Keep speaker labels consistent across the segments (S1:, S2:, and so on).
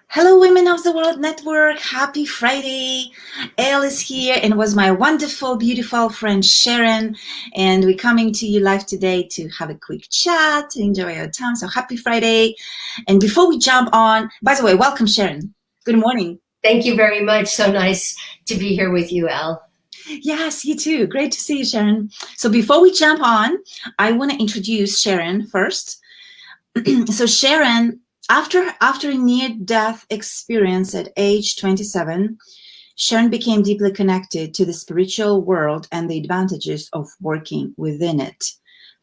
S1: Hello, Women of the World Network. Happy Friday. Elle is here and was my wonderful, beautiful friend Sharon. And we're coming to you live today to have a quick chat, to enjoy our time. So happy Friday. And before we jump on, by the way, welcome, Sharon. Good morning.
S2: Thank you very much. So nice to be here with you, Elle.
S1: Yes, you too. Great to see you, Sharon. So before we jump on, I want to introduce Sharon first. So Sharon, after a near-death experience at age 27, Sharon became deeply connected to the spiritual world and the advantages of working within it.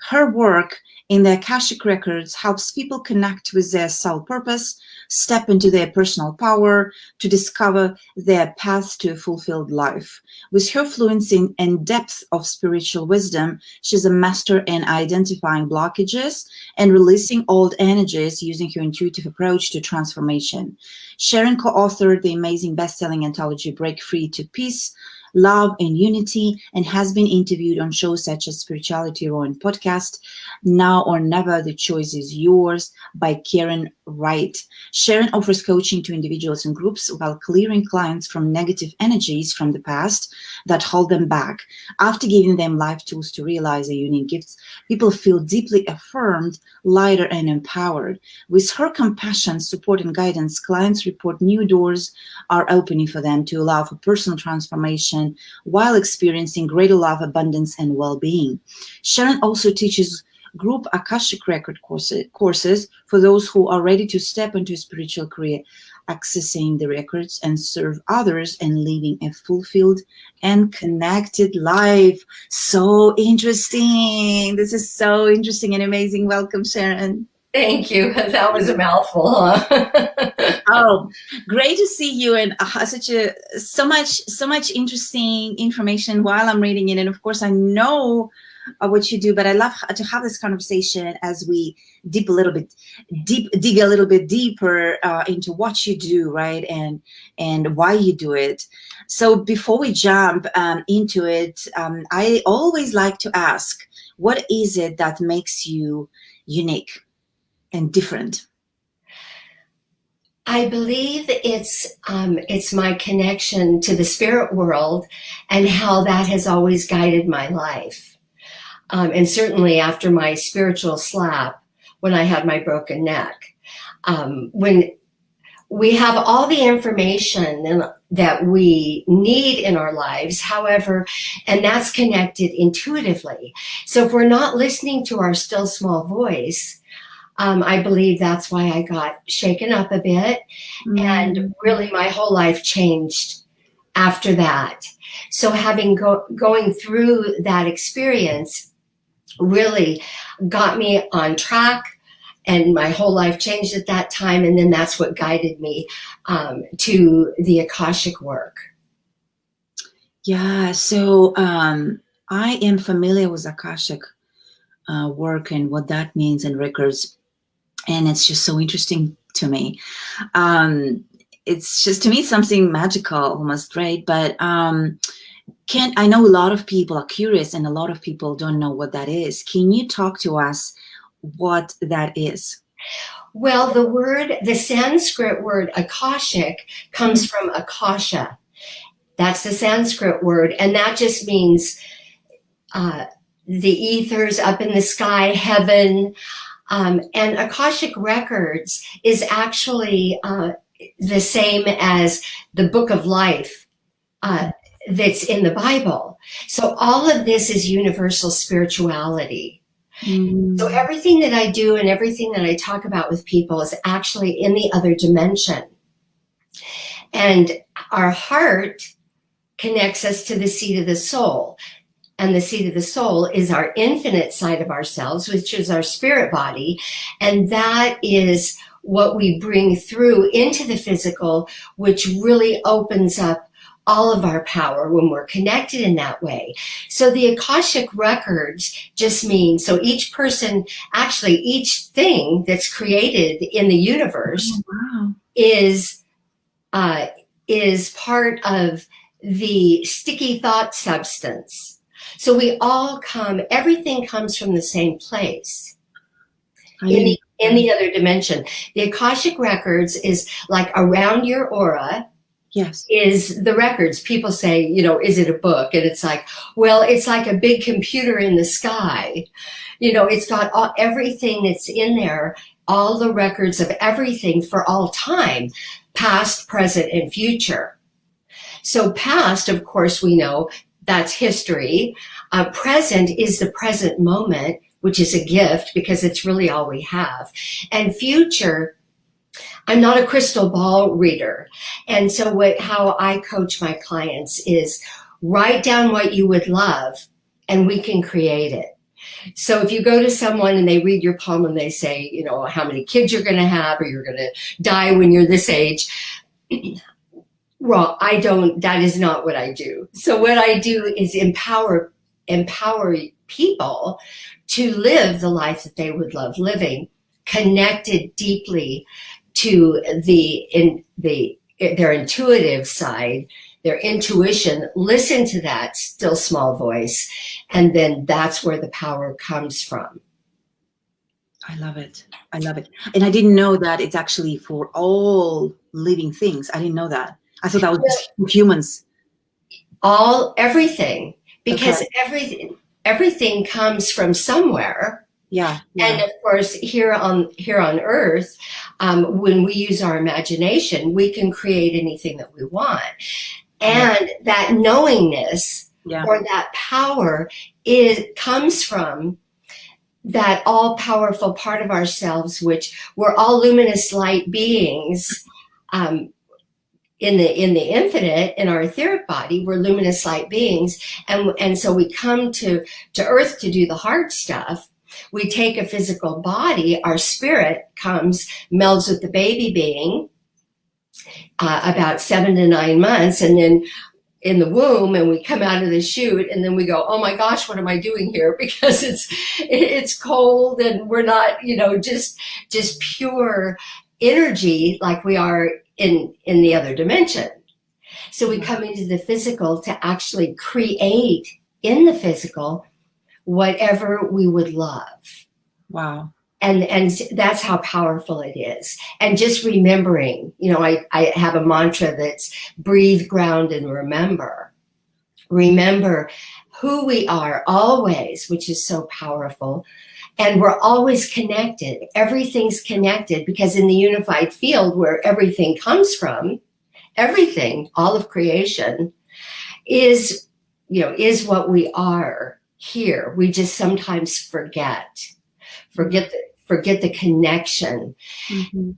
S1: Her work in the Akashic Records helps people connect with their soul purpose, step into their personal power, to discover their path to a fulfilled life. With her fluency and depth of spiritual wisdom, she's a master in identifying blockages and releasing old energies using her intuitive approach to transformation. Sharon co-authored the amazing best-selling anthology Break Free to Peace, Love and Unity, and has been interviewed on shows such as Spirituality Raw and podcast, Now or Never, The Choice is Yours by Karen Wright. Sharon offers coaching to individuals and groups while clearing clients from negative energies from the past that hold them back. After giving them life tools to realize their unique gifts, people feel deeply affirmed, lighter, and empowered. With her compassion, support, and guidance, clients report new doors are opening for them to allow for personal transformation while experiencing greater love, abundance, and well-being. Sharon also teaches group Akashic Record courses for those who are ready to step into a spiritual career, accessing the records and serve others and living a fulfilled and connected life. So interesting. This is so interesting and amazing. Welcome, Sharon.
S2: Thank you. That was a mouthful, huh?
S1: Oh, great to see you, and so much interesting information while I'm reading it. And of course, I know what you do, but I love to have this conversation as we dig a little bit deeper into what you do, right, and why you do it. So before we jump into it, I always like to ask, what is it that makes you unique and different?
S2: I believe it's my connection to the spirit world and how that has always guided my life. And certainly after my spiritual slap, when I had my broken neck, when we have all the information that we need in our lives, however, and that's connected intuitively. So if we're not listening to our still small voice, I believe that's why I got shaken up a bit. And really my whole life changed after that. So having going through that experience really got me on track, and my whole life changed at that time. And then that's what guided me to the Akashic work.
S1: Yeah, so I am familiar with Akashic work and what that means and records, and it's just so interesting to me. It's just, to me, something magical almost, right? But I know a lot of people are curious and a lot of people don't know what that is. Can you talk to us what that is?
S2: Well, the Sanskrit word akashic comes from akasha. That's the Sanskrit word, and that just means the ethers up in the sky, heaven. And Akashic Records is actually the same as the Book of Life that's in the Bible. So all of this is universal spirituality. So everything that I do and everything that I talk about with people is actually in the other dimension. And our heart connects us to the seat of the soul. And the seat of the soul is our infinite side of ourselves, which is our spirit body. And that is what we bring through into the physical, which really opens up all of our power when we're connected in that way. So the Akashic Records just means, so each person, actually each thing that's created in the universe is part of the sticky thought substance. So we all everything comes from the same place.
S1: I didn't
S2: in the other dimension. The Akashic records is like around your aura.
S1: Yes.
S2: Is the records. People say, you know, is it a book? And it's like, well, it's like a big computer in the sky. You know, it's got everything that's in there, all the records of everything for all time, past, present, and future. So past, of course, we know that's history. Present is the present moment, which is a gift because it's really all we have. And future, I'm not a crystal ball reader. And so how I coach my clients is write down what you would love and we can create it. So if you go to someone and they read your palm and they say, you know, how many kids you're going to have or you're going to die when you're this age, well, that is not what I do. So what I do is empower people to live the life that they would love living, connected deeply to their intuitive side, their intuition, listen to that still small voice, and then that's where the power comes from.
S1: I love it. I love it. And I didn't know that it's actually for all living things. I didn't know that. I thought that was just for humans.
S2: Everything, because everything comes from somewhere.
S1: Yeah.
S2: And of course, here on Earth, when we use our imagination, we can create anything that we want. And that knowingness or that power comes from that all-powerful part of ourselves, which we're all luminous light beings. In the infinite, in our etheric body, we're luminous light beings, and so we come to Earth to do the hard stuff. We take a physical body, our spirit comes, melds with the baby being, about 7 to 9 months, and then in the womb, and we come out of the chute, and then we go, oh my gosh, what am I doing here? Because it's cold, and we're not, you know, just pure energy like we are in the other dimension. So we come into the physical to actually create in the physical whatever we would love.
S1: Wow.
S2: And that's how powerful it is. And just remembering, you know, I have a mantra that's breathe, ground, and remember. Remember who we are always, which is so powerful. And we're always connected. Everything's connected because in the unified field where everything comes from, everything, all of creation is what we are here. We just sometimes forget the connection. Mm-hmm.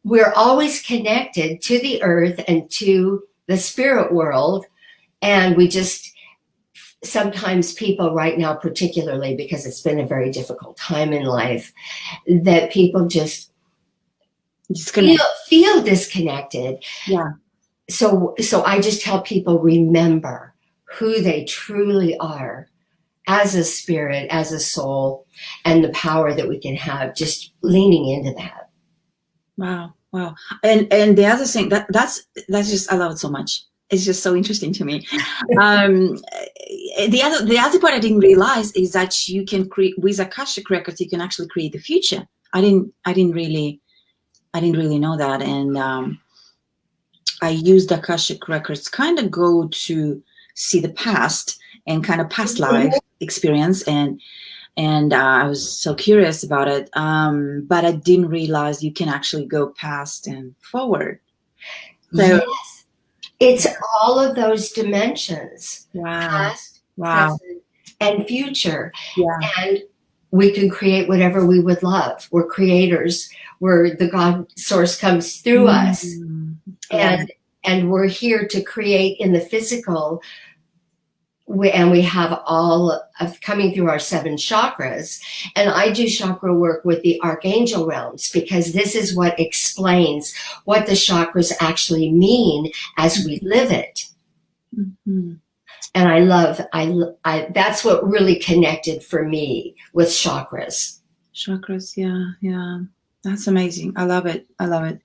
S2: We're always connected to the earth and to the spirit world. And we just, sometimes people right now, particularly because it's been a very difficult time in life, that people just feel disconnected.
S1: Yeah.
S2: So I just tell people, remember who they truly are as a spirit, as a soul, and the power that we can have, just leaning into that.
S1: Wow. And the other thing that's just, I love it so much. It's just so interesting to me. The other part I didn't realize is that you can create with Akashic records. You can actually create the future. I didn't really know that, and I used Akashic records kind of go to see the past and kind of past life experience, and I was so curious about it. But I didn't realize you can actually go past and forward. So,
S2: yes. It's all of those dimensions.
S1: Wow.
S2: Past, present, and future.
S1: Yeah.
S2: And we can create whatever we would love. We're creators, where the God source comes through us.
S1: Yeah.
S2: And we're here to create in the physical. And we have all of coming through our 7 chakras. And I do chakra work with the archangel realms because this is what explains what the chakras actually mean as we live it. Mm-hmm. And I that's what really connected for me with chakras.
S1: Chakras, yeah. That's amazing. I love it. I love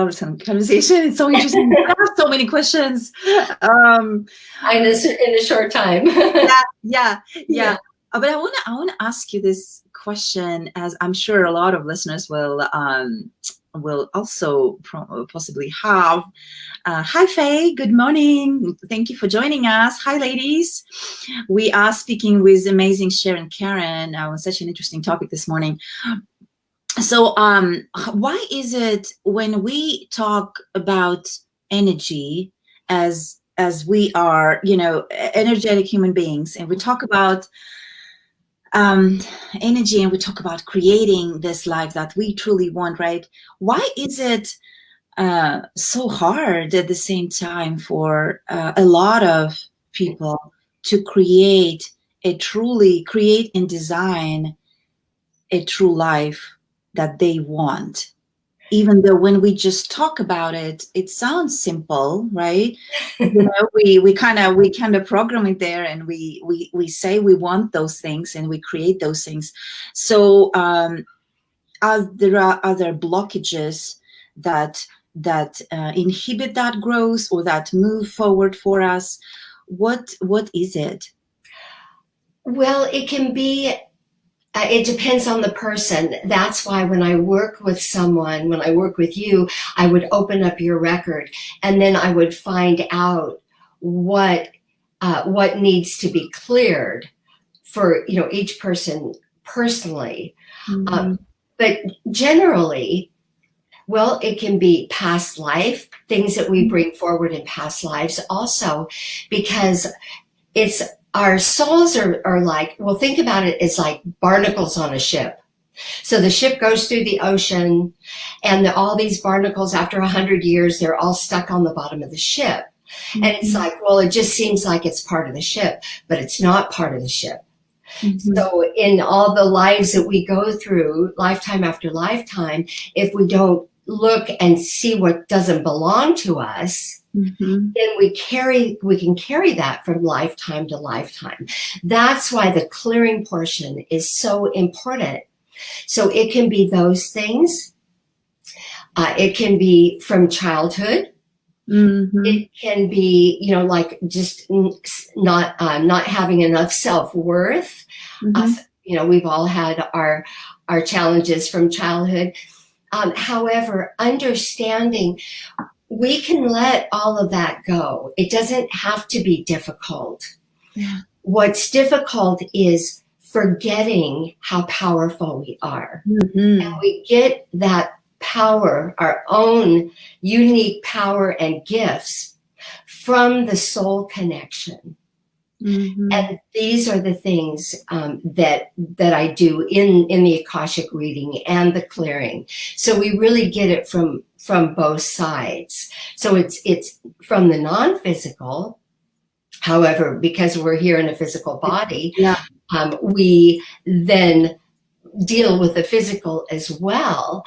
S1: this conversation. It's so interesting. I have so many questions.
S2: In a short time.
S1: Yeah. But I want to ask you this question, as I'm sure a lot of listeners will also possibly have. Hi, Faye. Good morning. Thank you for joining us. Hi, ladies. We are speaking with amazing Sharon Caren on such an interesting topic this morning. So, why is it when we talk about energy as we are, energetic human beings, and we talk about energy, and we talk about creating this life that we truly want, right? Why is it so hard at the same time for a lot of people to create and design a true life that they want? Even though when we just talk about it, it sounds simple, right? We kind of program it there, and we say we want those things, and we create those things. So there are other blockages that inhibit that growth or that move forward for us. What is it?
S2: Well, it can be, it depends on the person. That's why when I work with someone, when I work with you, I would open up your record, and then I would find out what needs to be cleared for, each person personally.
S1: Mm-hmm.
S2: But generally, well, it can be past life, things that we bring forward in past lives also, because it's our souls are like, well, think about it as like barnacles on a ship. So the ship goes through the ocean, and all these barnacles, after 100 years, they're all stuck on the bottom of the ship. Mm-hmm. And it's like, well, it just seems like it's part of the ship, but it's not part of the ship. Mm-hmm. So in all the lives that we go through, lifetime after lifetime, if we don't look and see what doesn't belong to us, mm-hmm. then we can carry that from lifetime to lifetime. That's why the clearing portion is so important. So it can be those things. It can be from childhood. Mm-hmm. It can be, like just not having enough self-worth. Mm-hmm. We've all had our challenges from childhood. However, understanding, we can let all of that go. It doesn't have to be difficult. Yeah. What's difficult is forgetting how powerful we are. Mm-hmm. And we get that power, our own unique power and gifts, from the soul connection. Mm-hmm. And these are the things that I do in the akashic reading and the clearing. So we really get it from both sides. So it's from the non-physical. However, because we're here in a physical body, yeah. We then deal with the physical as well.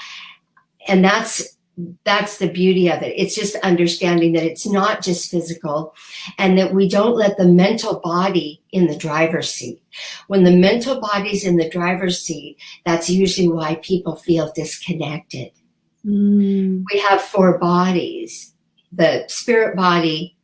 S2: And that's the beauty of it. It's just understanding that it's not just physical, and that we don't let the mental body in the driver's seat. When the mental body's in the driver's seat, that's usually why people feel disconnected. Mm. We have 4 bodies: the spirit body,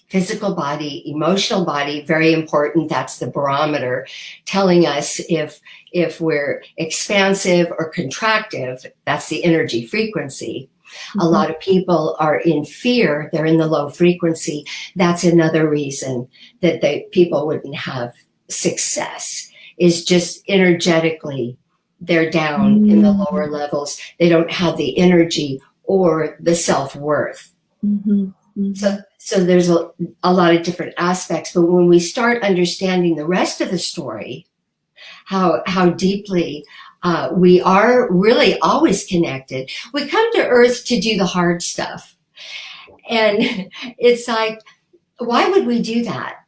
S2: physical body, emotional body, very important. That's the barometer telling us if we're expansive or contractive. That's the energy frequency. Mm-hmm. A lot of people are in fear. They're in the low frequency. That's another reason that people wouldn't have success, is just energetically they're down in the lower levels. They don't have the energy or the self-worth. Mm-hmm. Mm-hmm. So there's a lot of different aspects, but when we start understanding the rest of the story, how deeply we are really always connected. We come to Earth to do the hard stuff. And it's like, why would we do that?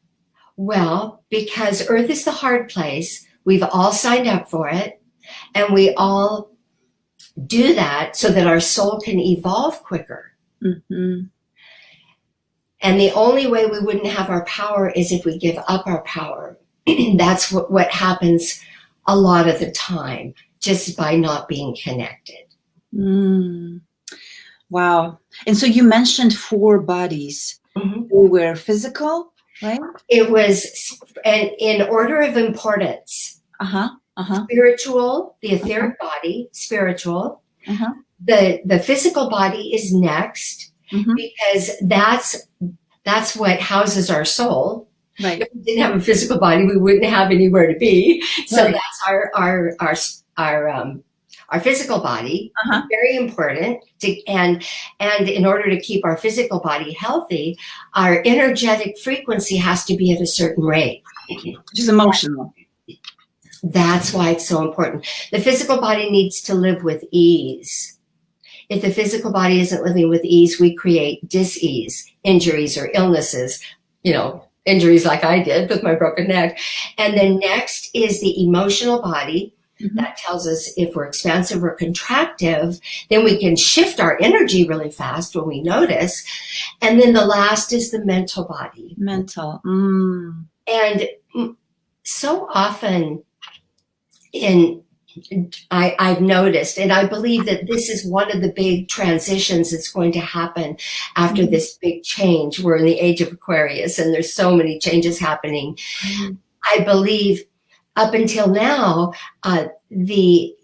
S2: Well, because Earth is the hard place. We've all signed up for it. And we all do that so that our soul can evolve quicker. Mm-hmm. And the only way we wouldn't have our power is if we give up our power. That's what happens a lot of the time, just by not being connected.
S1: Mm. Wow. And so you mentioned 4 bodies. Mm-hmm. They were physical, Right.
S2: It was in order of importance. Spiritual, the etheric body, spiritual. The physical body is next, because that's what houses our soul.
S1: Right.
S2: If we didn't have a physical body, we wouldn't have anywhere to be. So that's our physical body, very important. And in order to keep our physical body healthy, our energetic frequency has to be at a certain rate.
S1: Which is emotional.
S2: That's why it's so important. The physical body needs to live with ease. If the physical body isn't living with ease, we create dis-ease, injuries or illnesses, injuries like I did with my broken neck. And then next is the emotional body. That tells us if we're expansive or contractive. Then we can shift our energy really fast when we notice. And then the last is the mental body.
S1: Mental.
S2: And so often I've noticed, and I believe that this is one of the big transitions that's going to happen after this big change. We're in the age of Aquarius, and there's so many changes happening. I believe up until now, the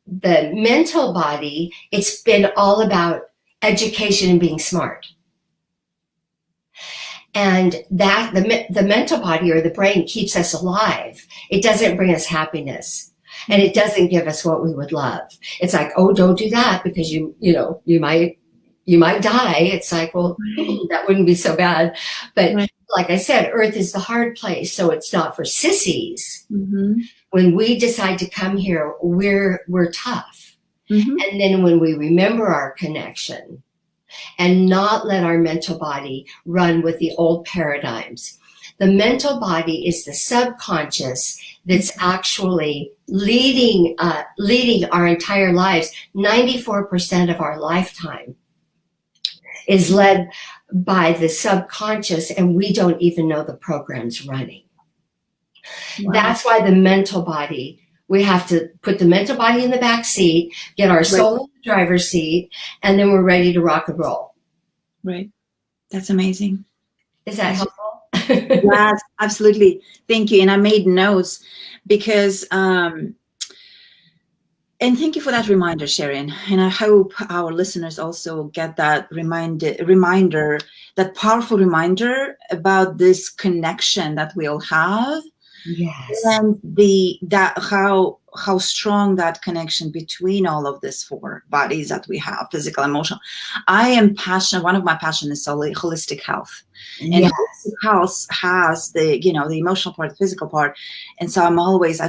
S2: mental body, it's been all about education and being smart. And that the mental body or the brain keeps us alive. It doesn't bring us happiness. And it doesn't give us what we would love. It's like, oh, don't do that because you might die. It's like, well, that wouldn't be so bad. But like I said, Earth is the hard place, so it's not for sissies. When we decide to come here, we're tough. And then when we remember our connection and not let our mental body run with the old paradigms. The mental body is the subconscious that's actually leading our entire lives. 94% of our lifetime is led by the subconscious, and we don't even know the program's running. Wow. That's why the mental body, we have to put the mental body in the back seat, get our soul in the driver's seat, and then we're ready to rock and roll.
S1: Right. That's amazing.
S2: Is that helpful?
S1: Yes, absolutely. Thank you. And I made notes because, and thank you for that reminder, Sharon. And I hope our listeners also get that reminder, that powerful reminder about this connection that we all have.
S2: Yes.
S1: And how strong that connection between all of these four bodies that we have, physical, emotional. I am passionate. One of my passions is holistic health. And holistic health has the emotional part, the physical part. And so I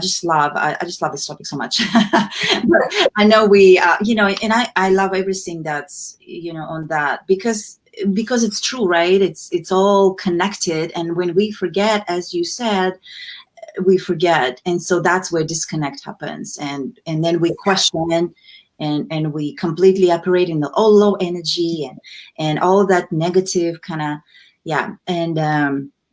S1: just love this topic so much. But I know and I love everything that's, on that because it's true, right? It's all connected. And when we forget, as you said, we forget. And so that's where disconnect happens. And then we question and we completely operate in the low energy and all of that negative kind of, And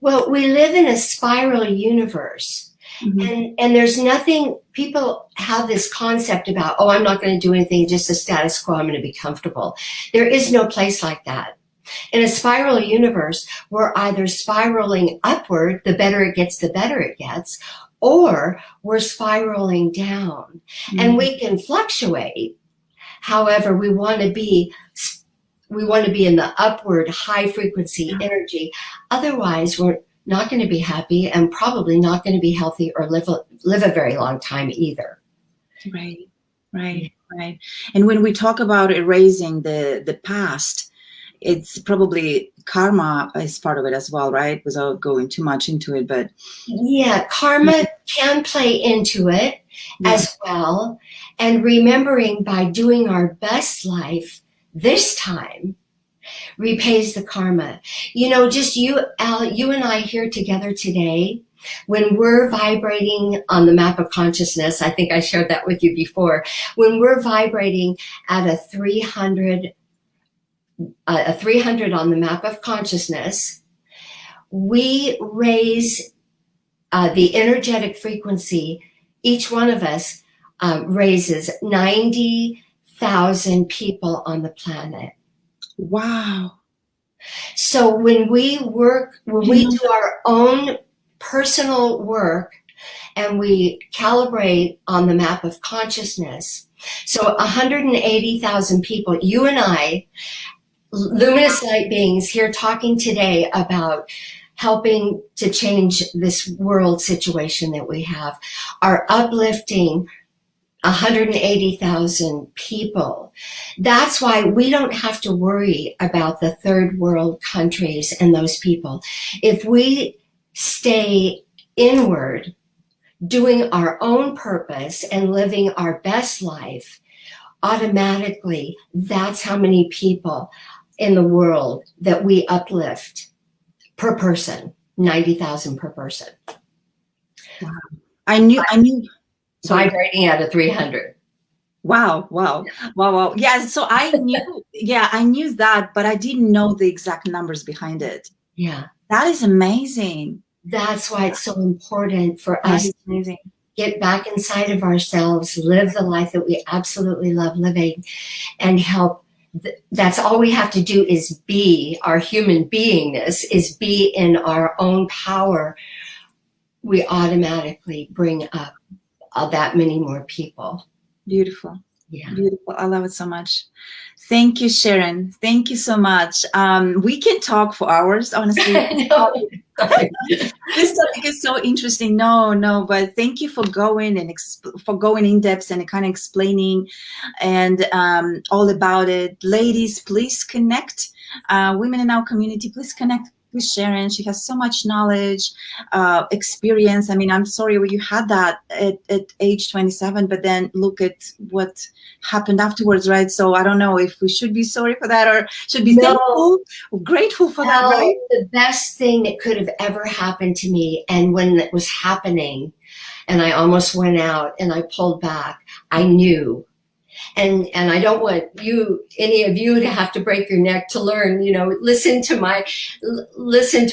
S2: well, we live in a spiral universe. And there's nothing, people have this concept about, oh, I'm not going to do anything, just the status quo, I'm going to be comfortable. There is no place like that. In a spiral universe, we're either spiraling upward, the better it gets, or we're spiraling down. And we can fluctuate. However, we want to be in the upward high frequency energy. Otherwise, we're not going to be happy and probably not going to be healthy or live a very long time either.
S1: Right. And when we talk about erasing the past, it's probably karma is part of it as well, right? Without going too much into it, but
S2: karma can play into it as well. And remembering by doing our best life this time repays the karma. Just you, Elle, you and I here together today, when we're vibrating on the map of consciousness, I think I shared that with you before, when we're vibrating at a 300 on the map of consciousness, we raise the energetic frequency. Each one of us raises 90,000 people on the planet.
S1: Wow.
S2: So when we do our own personal work and we calibrate on the map of consciousness, so 180,000 people, you and I, luminous light beings here talking today about helping to change this world situation that we have, are uplifting 180,000 people. That's why we don't have to worry about the third world countries and those people. If we stay inward, doing our own purpose and living our best life, automatically, that's how many people in the world that we uplift per person, 90,000 per person.
S1: Wow. I knew. Sorry.
S2: Vibrating out of 300.
S1: Wow. Yeah. So I knew that, but I didn't know the exact numbers behind it.
S2: Yeah.
S1: That is amazing.
S2: That's why it's so important for us to get back inside of ourselves, live the life that we absolutely love living, and help. That's all we have to do is be. Our human beingness is be in our own power. We automatically bring up that many more people.
S1: Beautiful.
S2: Yeah.
S1: Beautiful. I love it so much. Thank you, Sharon. Thank you so much. We can talk for hours, honestly. This topic is so interesting. No, but thank you for going and for going in depth and kind of explaining and all about it. Ladies, please connect. Women in our community, please connect with Sharon. She has so much knowledge, experience. I mean, I'm sorry you had that at age 27, but then look at what happened afterwards, right? So I don't know if we should be sorry for that or should be thankful, grateful for that, right?
S2: The best thing that could have ever happened to me, and when it was happening, and I almost went out and I pulled back, I knew. And I don't want any of you to have to break your neck to learn, listen to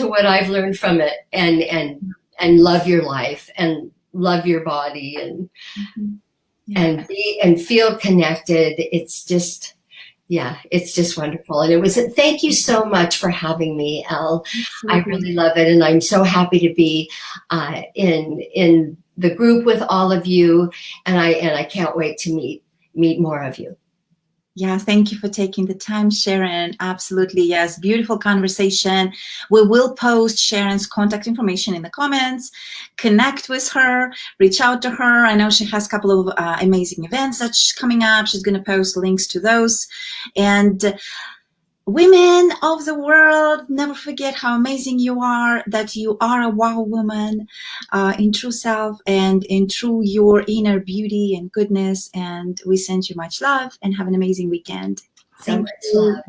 S2: what I've learned from it and love your life and love your body and be and feel connected. It's just, it's just wonderful. And thank you so much for having me, Elle. I really love it. And I'm so happy to be in the group with all of you. And I can't wait to meet more of you.
S1: Yeah, thank you for taking the time, Sharon. Absolutely, yes. Beautiful conversation. We will post Sharon's contact information in the comments. Connect with her, reach out to her. I know she has a couple of amazing events that's coming up. She's going to post links to those. And women of the world, never forget how amazing you are, that you are a wow woman in true self and in true your inner beauty and goodness. And we send you much love and have an amazing weekend.
S2: So much love.